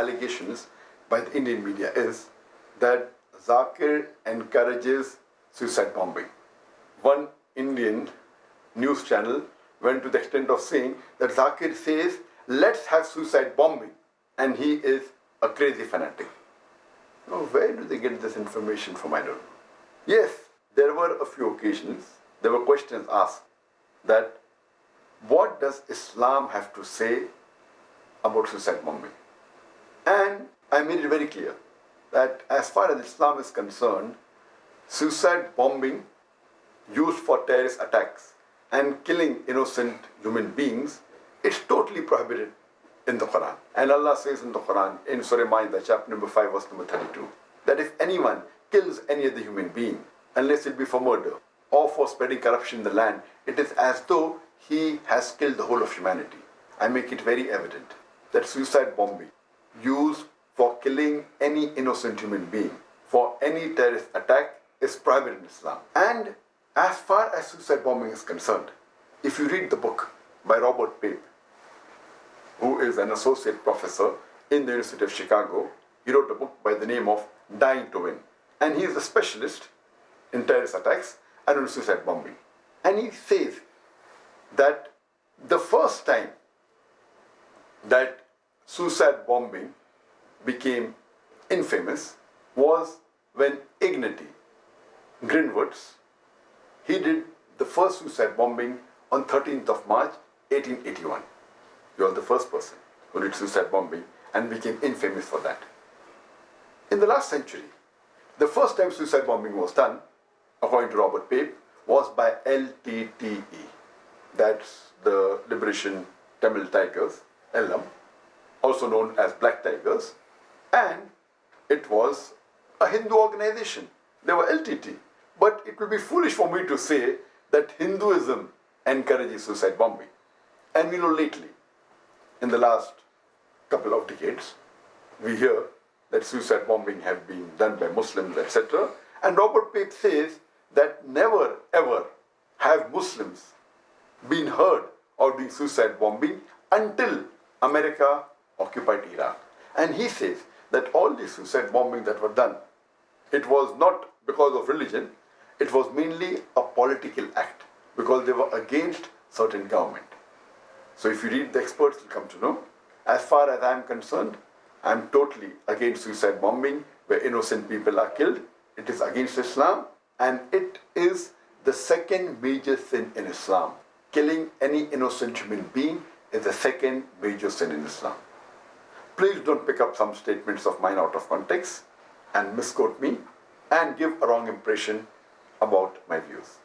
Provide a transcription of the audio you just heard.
allegations by the Indian media is that Zakir encourages suicide bombing. One Indian news channel went to the extent of saying that Zakir says, let's have suicide bombing, and he is a crazy fanatic. Now, where do they get this information from? I don't know. Yes, there were a few occasions, there were questions asked that what does Islam have to say about suicide bombing? And I made it very clear that as far as Islam is concerned, suicide bombing used for terrorist attacks and killing innocent human beings is totally prohibited in the Quran. And Allah says in the Quran, in Surah Ma'idah, chapter number 5, verse number 32, that if anyone kills any other human being, unless it be for murder or for spreading corruption in the land, it is as though he has killed the whole of humanity. I make it very evident that suicide bombing used for killing any innocent human being for any terrorist attack is prohibited in Islam. And as far as suicide bombing is concerned, if you read the book by Robert Pape, who is an associate professor in the University of Chicago, he wrote a book by the name of Dying to Win. And he is a specialist in terrorist attacks and on suicide bombing. And he says that the first time that suicide bombing became infamous was when Ignatius Greenwoods, he did the first suicide bombing on 13th of March 1881. He was the first person who did suicide bombing and became infamous for that. In the last century, the first time suicide bombing was done, according to Robert Pape, was by LTTE. That's the Liberation Tamil Tigers, LM, also known as Black Tigers. And it was a Hindu organization. They were LTT. But it would be foolish for me to say that Hinduism encourages suicide bombing. And we know lately, in the last couple of decades, we hear that suicide bombing have been done by Muslims, etc. And Robert Pape says that never ever have Muslims been heard of doing suicide bombing until America occupied Iraq. And he says that all the suicide bombing that were done, it was not because of religion, it was mainly a political act because they were against certain government. So if you read the experts, you'll come to know. As far as I'm concerned, I'm totally against suicide bombing where innocent people are killed. It is against Islam and it is the second major sin in Islam. Killing any innocent human being is the second major sin in Islam. Please don't pick up some statements of mine out of context and misquote me and give a wrong impression about my views.